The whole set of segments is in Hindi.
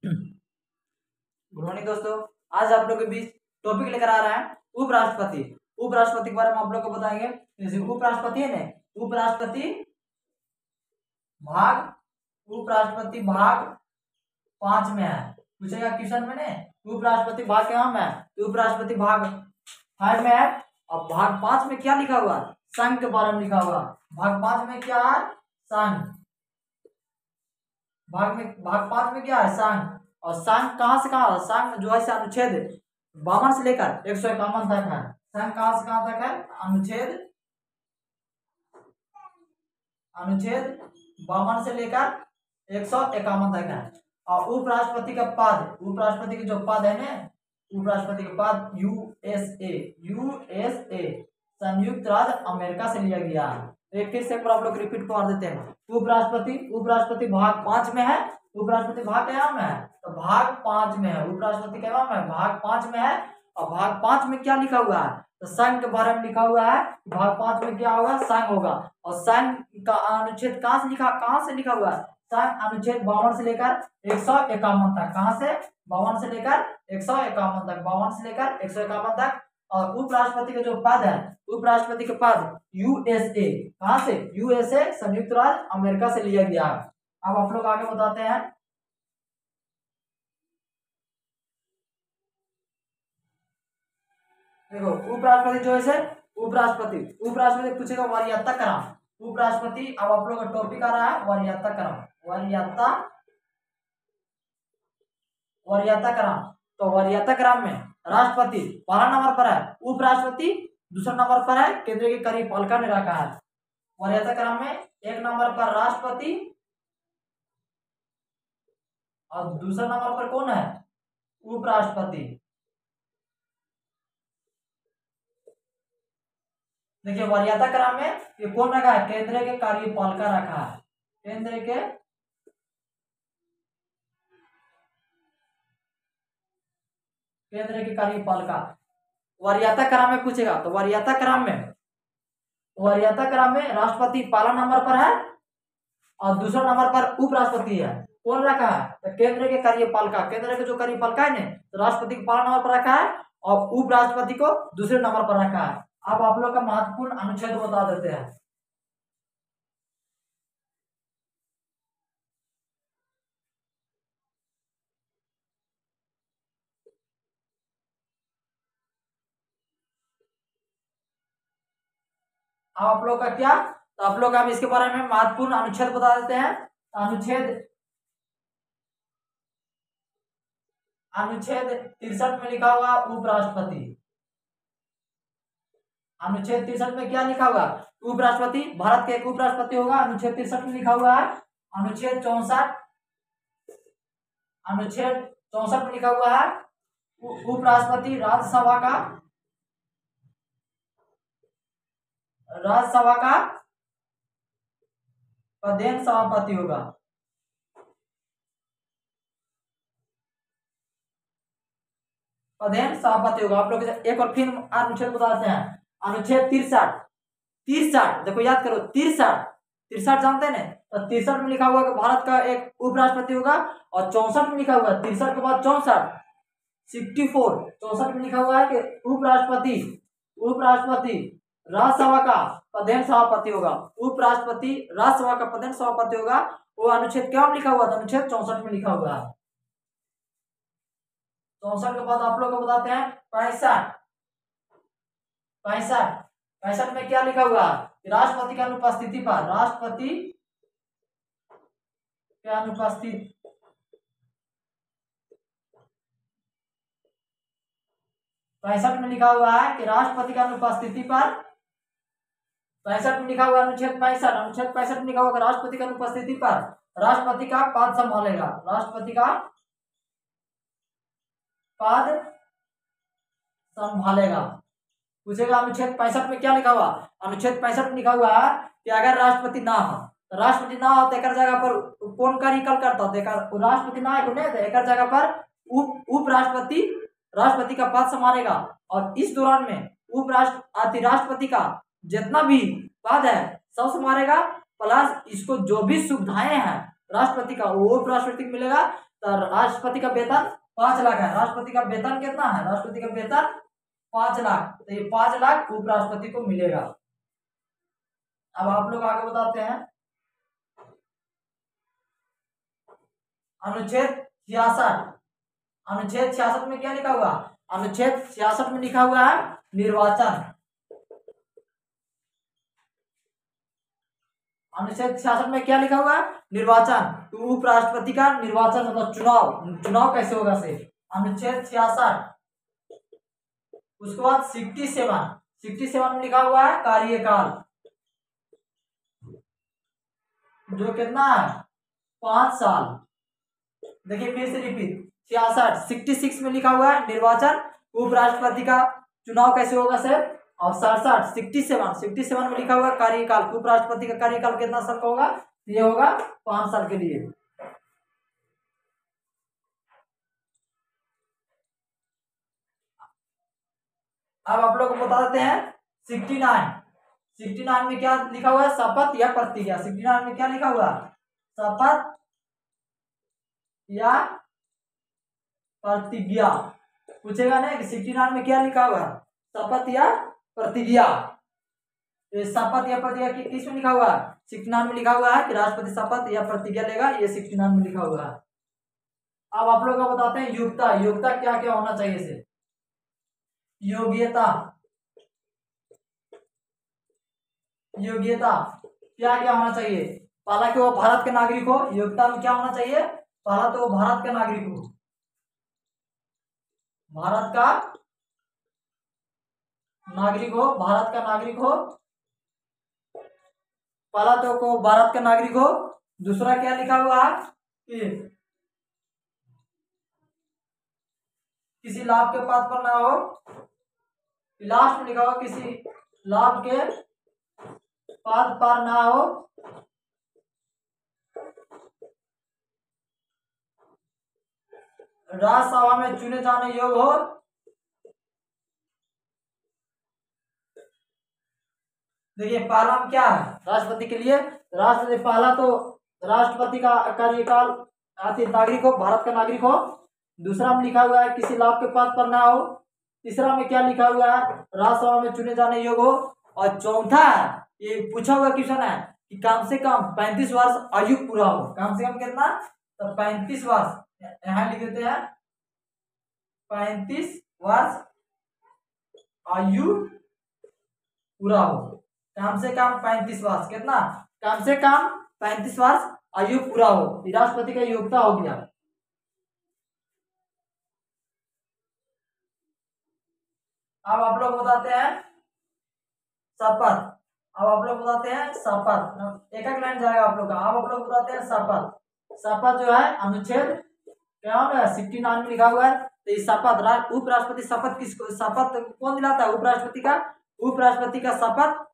गुड मॉर्निंग दोस्तों। आज आप लोगों के बीच टॉपिक लेकर आ रहा है उपराष्ट्रपति। उपराष्ट्रपति के बारे में आप लोग को बताएंगे। जैसे उपराष्ट्रपति है ना, उपराष्ट्रपति भाग 5 में है। पूछेगा क्वेश्चन में ने उपराष्ट्रपति भाग क्या में है, तो उपराष्ट्रपति भाग 5 में है। और भाग 5 में क्या लिखा हुआ है, संघ के बारे में लिखा हुआ। भाग 5 में क्या है, संघ। भाग 5 में क्या है, संघ। और संघ कहां से कहां, संघ जो है अनुच्छेद 52 से लेकर 151 तक है। संघ कहां से कहां तक है, अनुच्छेद 52 से लेकर 151 तक है। और उपराष्ट्रपति का पद, उपराष्ट्रपति के जो पद है ना, उपराष्ट्रपति का पद यूएसए संयुक्त राज्य अमेरिका से लिया गया है। एक फिर से आप लोग रिपीट कर देते हैं। उपराष्ट्रपति भाग 5 में है। उपराष्ट्रपति भाग क्या में है, तो भाग 5 में है। उपराष्ट्रपति क्या में है, भाग 5 में है। और भाग 5 में क्या लिखा हुआ है, तो संघ के बारे में लिखा हुआ है। भाग 5 में क्या होगा, संघ होगा। और संघ का अनुच्छेद कहां से लिखा हुआ है, संघ अनुच्छेद 52 से लेकर 151 तक। कहां से, 52 से लेकर 151 तक, 52 से लेकर 151 तक। और उपराष्ट्रपति का जो पद है, उपराष्ट्रपति के पद यूएसए, कहां से, यूएसए संयुक्त राज्य अमेरिका से लिया गया है। अब आप लोग आगे बताते हैं। देखो उपराष्ट्रपति जो है, उपराष्ट्रपति पूछेगा वरीयता क्रम। उपराष्ट्रपति, अब आप लोग का टॉपिक आ रहा है वरीयता क्रम। वरीयता क्रम। तो वरीयता क्रम में राष्ट्रपति पहला नंबर पर है, उपराष्ट्रपति दूसरा नंबर पर है, केंद्र के कार्यपालिका ने रखा है। वरीयता क्रम में एक नंबर पर राष्ट्रपति और दूसरा नंबर पर कौन है, उपराष्ट्रपति। देखिए वरीयता क्रम में ये कौन रखा है, केंद्र के कार्यपालिका रखा है। केंद्र के कार्यपालिका। वरीयता क्रम में पूछेगा, तो वरीयता क्रम में राष्ट्रपति पहला नंबर पर है और दूसरा नंबर पर उपराष्ट्रपति है। कौन रखा है, तो केंद्र के कार्यपालिका। केंद्र के जो कार्यपालिका है ना, तो राष्ट्रपति को पहला नंबर पर रखा है और उपराष्ट्रपति को दूसरे नंबर पर रखा है। अब आप लोग का महत्वपूर्ण अनुच्छेद बता देते हैं। अब आप लोग का क्या, तो आप लोग हम इसके बारे में महत्वपूर्ण अनुच्छेद बता देते हैं। अनुच्छेद 63 में लिखा हुआ उपराष्ट्रपति। अनुच्छेद 63 में क्या लिखा हुआ, उपराष्ट्रपति भारत के एक उपराष्ट्रपति होगा। अनुच्छेद 63 में लिखा हुआ है। अनुच्छेद 64 में लिखा हुआ है, उपराष्ट्रपति राज्यसभा का प्रधान सभापति होगा। प्रधान सभापति होगा। आप लोग एक और फिर अनुच्छेद बताते हैं। अनुच्छेद 63 देखो याद करो, 63 जानते हैं ना, तो 63 में लिखा हुआ कि भारत का एक उपराष्ट्रपति होगा। और 64 में लिखा हुआ है, 63 के बाद 64 में लिखा हुआ है कि उपराष्ट्रपति राज्यसभा का प्रधान सभापति होगा। उपराष्ट्रपति राज्यसभा का प्रधान सभापति होगा। वो अनुच्छेद क्या में लिखा हुआ था, अनुच्छेद 64 में लिखा हुआ है। 64 के बाद आप लोग को बताते हैं 65 में क्या लिखा हुआ है, राष्ट्रपति की अनुपस्थिति पर, 65 में लिखा हुआ है कि राष्ट्रपति की अनुपस्थिति पर, 65 में लिखा हुआ अनुच्छेद 65 में लिखा हुआ राष्ट्रपति की अनुपस्थिति पर राष्ट्रपति का पद संभालेगा। राष्ट्रपति का पद संभालेगा। पूछेगा अनुच्छेद 65 में क्या लिखा हुआ, अनुच्छेद 65 में लिखा हुआ है कि अगर राष्ट्रपति ना हो, तो एक जगह पर कौन कार्यकाल करता हो, राष्ट्रपति ना है तो एक जगह पर उपराष्ट्रपति राष्ट्रपति का पद संभालेगा। और इस दौरान में राष्ट्रपति का जितना भी पद है सब संभालेगा, प्लस इसको जो भी सुविधाएं हैं राष्ट्रपति का वो उपराष्ट्रपति को मिलेगा। तो राष्ट्रपति का वेतन 5 लाख है। राष्ट्रपति का वेतन कितना है? राष्ट्रपति का वेतन 5 लाख। तो ये 5 लाख उपराष्ट्रपति को मिलेगा। अब आप लोग आगे बताते हैं अनुच्छेद 66। अनुच्छेद 66 में क्या लिखा हुआ? अनुच्छेद 66 में लिखा हुआ है निर्वाचन। अनुच्छेद 66 में क्या लिखा हुआ है? निर्वाचन। तो उपराष्ट्रपति का निर्वाचन मतलब चुनाव कैसे होगा से अनुच्छेद 66। उसके बाद 67 में लिखा हुआ है कार्यकाल, जो कितना है? 5 साल। देखिए फिर से रिपीट, 66 में लिखा हुआ है निर्वाचन, उपराष्ट्रपति का चुनाव कैसे होगा सर? और 67 में लिखा हुआ कार्यकाल, उपराष्ट्रपति का कार्यकाल कितना साल का होगा? ये होगा 5 साल के लिए। अब आप लोग को बता देते हैं 69 में क्या लिखा हुआ है? शपथ या प्रतिज्ञा। 69 में क्या लिखा हुआ? शपथ या प्रतिज्ञा। पूछेगा ना कि 69 में क्या लिखा हुआ? शपथ या प्रतिज्ञा। शपथ या प्रतिज्ञा किस में लिखा हुआ? 69 में लिखा हुआ है कि राष्ट्रपति शपथ या प्रतिज्ञा लेगा, ये 69 में लिखा हुआ है। अब आप लोग को बताते हैं योग्यता क्या क्या होना चाहिए इसे। योग्यता क्या क्या होना चाहिए? पहला कि वो भारत के नागरिक हो। योग्यता में क्या होना चाहिए? पहला तो वो भारत का नागरिक हो, भारत का नागरिक हो। पहला तो को भारत का नागरिक हो। दूसरा क्या लिखा हुआ है कि किसी लाभ के पात्र पर ना हो। लास्ट में लिखा हुआ किसी लाभ के पात्र पर ना हो। राज्यसभा में चुने जाने योग्य हो। देखिए पहला में क्या है राष्ट्रपति के लिए? राष्ट्रपति पहला तो राष्ट्रपति का कार्यकाल नागरिक हो, भारत का नागरिक हो। दूसरा में लिखा हुआ है किसी लाभ के पात्र पर ना हो। तीसरा में क्या लिखा हुआ है? राज्यसभा में चुने जाने योग्य हो। और चौथा ये पूछा हुआ क्वेश्चन है कि कम से कम 35 वर्ष आयु पूरा हो। कम से कम कितना? तो 35 वर्ष। यहाँ लिख देते हैं 35 वर्ष आयु पूरा हो। कम से कम 35 वर्ष। कितना? कम से कम 35 वर्ष आयु पूरा हो। राष्ट्रपति का योग्यता हो गया। अब आप लोग बताते हैं शपथ। एक एक लाइन जाएगा आप लोग का। अब आप लोग बताते हैं शपथ जो है अनुच्छेद क्या है? 69 में लिखा हुआ है। तो इस शपथ उपराष्ट्रपति शपथ कौन दिलाता है? उपराष्ट्रपति का शपथ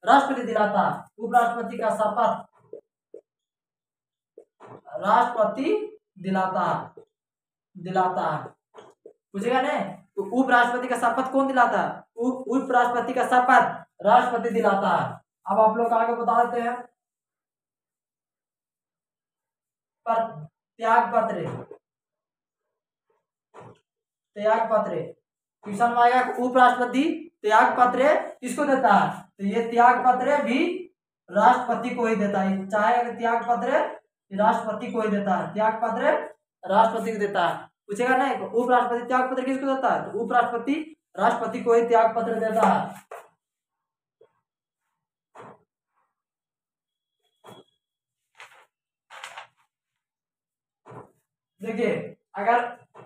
राष्ट्रपति दिलाता है। उपराष्ट्रपति का शपथ राष्ट्रपति दिलाता है। पूछेगा नहीं तो उपराष्ट्रपति का शपथ कौन दिलाता है? उपराष्ट्रपति का शपथ राष्ट्रपति दिलाता है। अब आप लोग आगे बता देते हैं त्याग पत्र क्वेश्चन में आएगा। उपराष्ट्रपति त्याग पत्र किसको देता है? तो ये त्याग पत्र भी राष्ट्रपति को ही देता है। चाहे अगर त्याग पत्र राष्ट्रपति को ही देता है। त्याग पत्र राष्ट्रपति को देता है। पूछेगा नहीं उपराष्ट्रपति त्याग पत्र किसको देता है? तो उपराष्ट्रपति राष्ट्रपति को ही त्याग पत्र देता है। देखिए अगर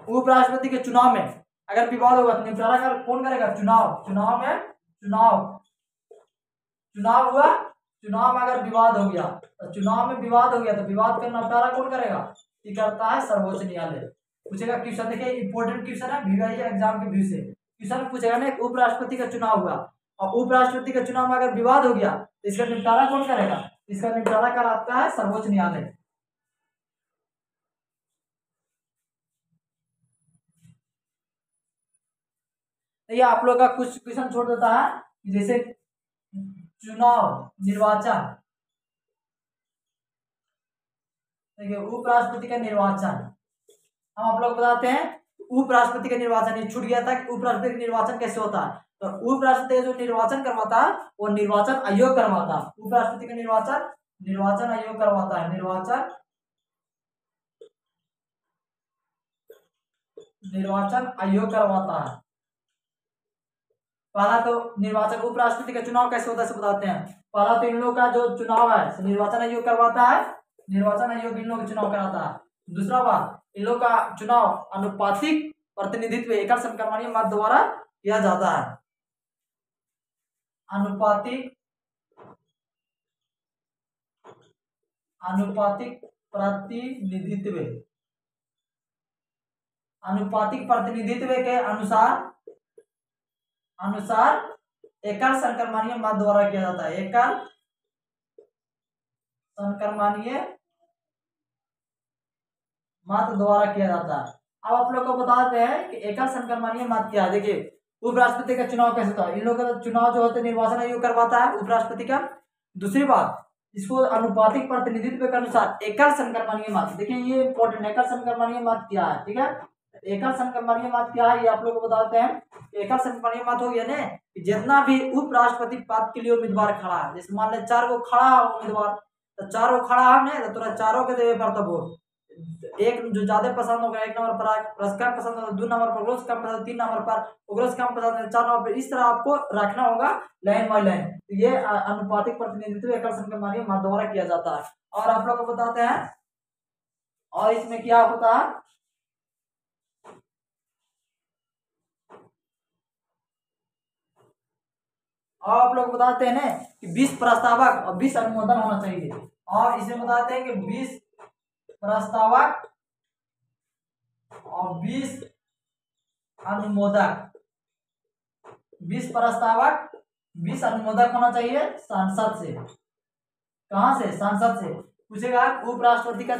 उपराष्ट्रपति के चुनाव में अगर विवाद होगा तो निपटारा कौन करेगा? चुनाव हुआ। चुनाव में अगर विवाद हो गया तो विवाद का निपटारा कौन करेगा? ये करता है सर्वोच्च न्यायालय। पूछेगा क्वेश्चन। देखिए इंपॉर्टेंट क्वेश्चन है वीआईए एग्जाम के व्यू से। क्वेश्चन पूछेगा ना उपराष्ट्रपति का चुनाव हुआ और उपराष्ट्रपति के चुनाव में अगर विवाद हो गया तो इसका निपटारा कौन करेगा? इसका निपटारा कराता है सर्वोच्च न्यायालय। ये आप लोग का कुछ क्वेश्चन छोड़ देता है जैसे निर्वाचन। देखिए उपराष्ट्रपति का निर्वाचन हम आप लोग बताते हैं उपराष्ट्रपति का निर्वाचन, ये छूट गया था कि उपराष्ट्रपति का निर्वाचन कैसे होता है। तो उपराष्ट्रपति का जो निर्वाचन करवाता है वो निर्वाचन आयोग करवाता है। उपराष्ट्रपति का निर्वाचन निर्वाचन आयोग करवाता है। निर्वाचन आयोग करवाता है। पहला तो निर्वाचन उपराष्ट्रपति का चुनाव कैसे होता है बताते हैं। पहला तो इन लोगों का जो चुनाव है निर्वाचन आयोग करवाता है। निर्वाचन आयोग इन लोगों का चुनाव कराता है। दूसरा बात, इन लोगों का चुनाव अनुपातिक प्रतिनिधित्व एकल समकक्षीय मत द्वारा किया जाता है। अनुपातिक प्रतिनिधित्व के अनुसार एकल समकक्षीय मत द्वारा किया जाता है। एकल समकक्षीय मत द्वारा किया जाता है। अब आप लोग को बताते हैं कि एकल समकक्षीय मत क्या है। देखिए उपराष्ट्रपति का चुनाव कैसे होता है। इन लोगों का चुनाव जो होता है निर्वाचन आयोग करवाता है उपराष्ट्रपति का। दूसरी बात, इसको अनुपातिक प्रतिनिधित्व के अनुसार एकल समकक्षीय मत, देखिए ये इंपॉर्टेंट, एकल समकक्षीय मत क्या है, ठीक है। एकल समकक्षीय मत क्या है ये आप लोग को बताते हैं। एकल समकक्षीय मत हो गया ना कि जितना भी उपराष्ट्रपति पद के लिए उम्मीदवार खड़ा है, जैसे मान ले 4 गो खड़ा है उम्मीदवार, तो 4 गो खड़ा है ना, तो तोरा चारों के देवे पड़ता वोट। एक जो ज्यादा पसंद होगा 1 नंबर पर, प्लस कम पसंद होगा 2 नंबर पर, रोज कम पसंद 3 नंबर पर, रोज कम पसंद है 4 नंबर पर। इस तरह आपको रखना होगा लाइन बाय लाइन। तो ये अनुपातिक प्रतिनिधित्व एकल समकक्षीय मत द्वारा किया जाता है। और आप लोग को बताते हैं और इसमें क्या होता है, और आप लोग बताते हैं ना कि 20 प्रस्तावक और 20 अनुमोदन होना चाहिए। और इसमें बताते हैं कि 20 प्रस्तावक और 20 अनुमोदक, 20 प्रस्तावक 20 अनुमोदक होना चाहिए सांसद से। कहां से? सांसद से। पूछेगा उपराष्ट्रपति का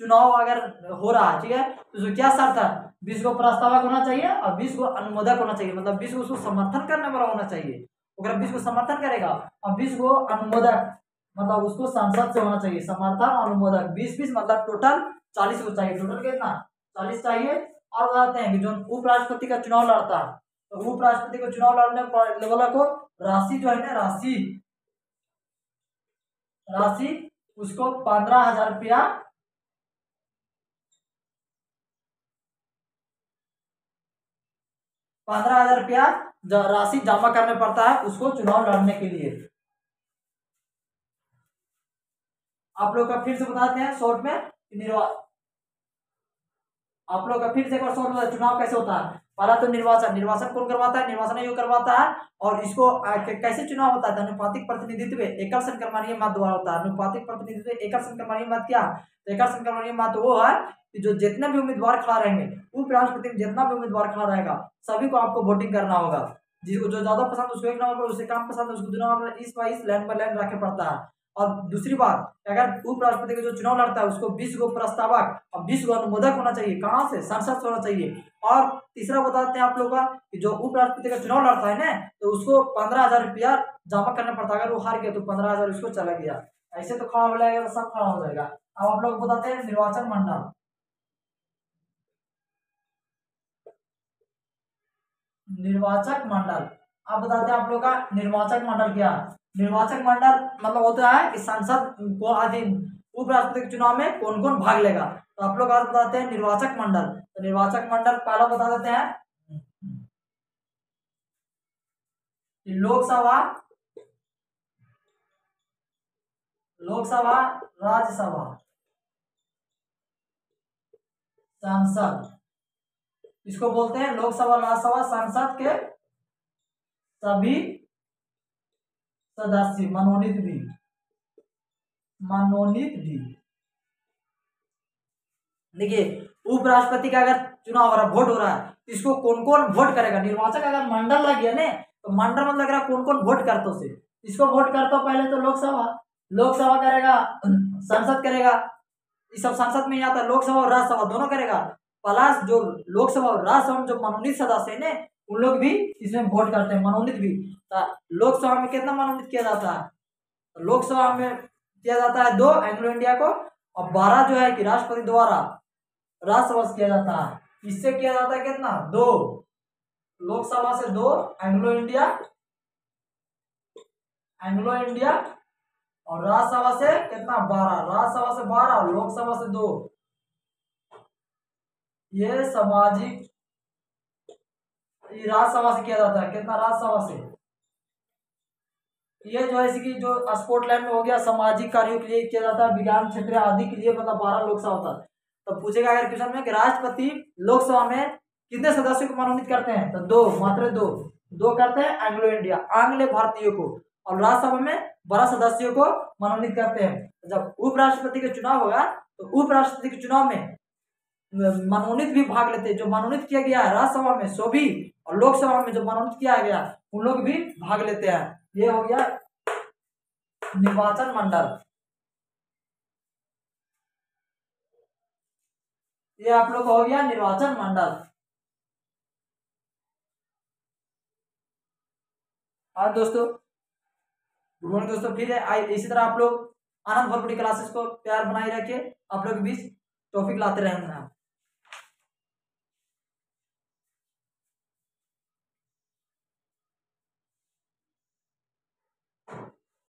चुनाव अगर हो रहा है, ठीक है, तो उसको क्या शर्त है, 20 को प्रस्तावक होना चाहिए और 20 को अनुमोदक होना चाहिए। मतलब 20 को उसको समर्थन करने वाला होना चाहिए। अगर 20 को समर्थन करेगा और 20 को अनुमोदक, मतलब उसको सांसद से होना चाहिए। समर्थन अनुमोदक 20-20 मतलब टोटल 40 को चाहिए। टोटल कितना? 40 चाहिए। और बताते हैं कि जो उपराष्ट्रपति का चुनाव लड़ता है, तो उपराष्ट्रपति को चुनाव लड़ने वाला को राशि जो है ना, राशि उसको 15,000 रुपया, 15,000 रुपया राशि जमा करने पड़ता है उसको चुनाव लड़ने के लिए। आप लोग का फिर से बताते हैं शॉर्ट में, आप लोग का फिर से एक बार शॉर्ट में चुनाव कैसे होता है। पहला तो निर्वाचन कौन करवाता है? निर्वाचन आयोग करवाता है। और इसको कैसे चुनाव होता है? अनुपातिक प्रतिनिधित्व एकल समकक्षीय मत द्वारा होता है। अनुपातिक प्रतिनिधित्व एकल समकक्षीय मत क्या? एकल समकक्षीय मत वो है कि जो जितने भी उम्मीदवार खड़ा रहेंगे, उपराष्ट्रपति में जितना भी उम्मीदवार खड़ा रहेगा सभी को आपको वोटिंग करना होगा। जिसको जो ज्यादा पसंद उसको 1 नंबर पर, उससे कम पसंद उसको 2 नंबर पर, इस वाइस लाइन बाय लाइन रखे पड़ता है। और दूसरी बात, अगर उपराष्ट्रपति का जो चुनाव लड़ता है उसको 20 गो प्रस्तावक और 20 गो अनुमोदक होना चाहिए। कहां से? संसद से होना चाहिए। और तीसरा बताते हैं आप लोग का कि जो उपराष्ट्रपति का चुनाव लड़ता है ना, तो उसको 15,000 रुपया जमा करना पड़ता है। अगर वो हार गया तो 15,000 उसको चला गया। ऐसे तो खड़ा हो जाएगा, तो सब खड़ा हो जाएगा। अब आप लोग बताते हैं निर्वाचन मंडल। निर्वाचक मंडल, अब बताते हैं आप लोग का निर्वाचक मंडल क्या है। निर्वाचक मंडल मतलब होता है कि सांसद को अधीन उपराष्ट्रपति के चुनाव में कौन कौन भाग लेगा। तो आप लोग आज बताते हैं निर्वाचक मंडल। तो निर्वाचक मंडल पहला बता देते हैं कि लोकसभा, राज्यसभा, सांसद, इसको बोलते हैं लोकसभा राज्यसभा सांसद के सभी सदस्य मनोनीत भी। देखिए उपराष्ट्रपति का अगर चुनाव हो रहा है, वोट हो रहा है, इसको कौन कौन वोट करेगा। निर्वाचक अगर मंडल लग गया ना, तो मंडल मतलब लग रहा कौन कौन वोट करता उसे। इसको वोट करता पहले तो लोकसभा करेगा, संसद करेगा, ये सब संसद में ही आता है। लोकसभा और राज्यसभा दोनों करेगा। प्लस जो लोकसभा और राज्यसभा में जो मनोनीत सदस्य है उन लोग भी इसमें वोट करते हैं, मनोनीत भी। तो लोकसभा में कितना मनोनीत किया जाता है? तो लोकसभा में किया जाता है 2 एंग्लो इंडिया को, और 12 जो है कि राष्ट्रपति द्वारा राज्यसभा से किया जाता है। इससे किया जाता है कितना, 2, लोकसभा से 2, एंग्लो इंडिया और राज्यसभा से कितना, 12, राज्यसभा से 12 और लोकसभा से 2। ये सामाजिक, राज्यसभा से किया जाता है कितना, राज्यसभा से। ये जो है इसकी जो स्कॉटलैंड में हो गया, सामाजिक कार्यों के लिए किया जाता है, विज्ञान क्षेत्र आदि के लिए, मतलब 12 लोकसभा होता है। तो पूछेगा अगर क्वेश्चन में कि राष्ट्रपति लोकसभा में कितने सदस्यों को मनोनीत करते हैं, तो 2, मात्र 2 करते हैं एंग्लो इंडिया, आंग्ल भारतीयों को, और राज्यसभा में 12 सदस्यों को मनोनीत करते हैं। जब उपराष्ट्रपति का चुनाव होगा तो उपराष्ट्रपति के चुनाव में मनोनीत भी भाग लेते हैं। जो मनोनीत किया गया है राज्यसभा में सो भी, और लोकसभा में जो मनोनीत किया गया उन लोग भी भाग लेते हैं। ये हो गया निर्वाचन मंडल। ये आप लोग हो गया निर्वाचन मंडल। हाँ दोस्तों, गुड मॉर्निंग दोस्तों, फिर इसी तरह आप लोग आनंद भरपूरी क्लासेस को प्यार बनाए रखे, आप लोग के बीच टॉपिक लाते रहेंगे।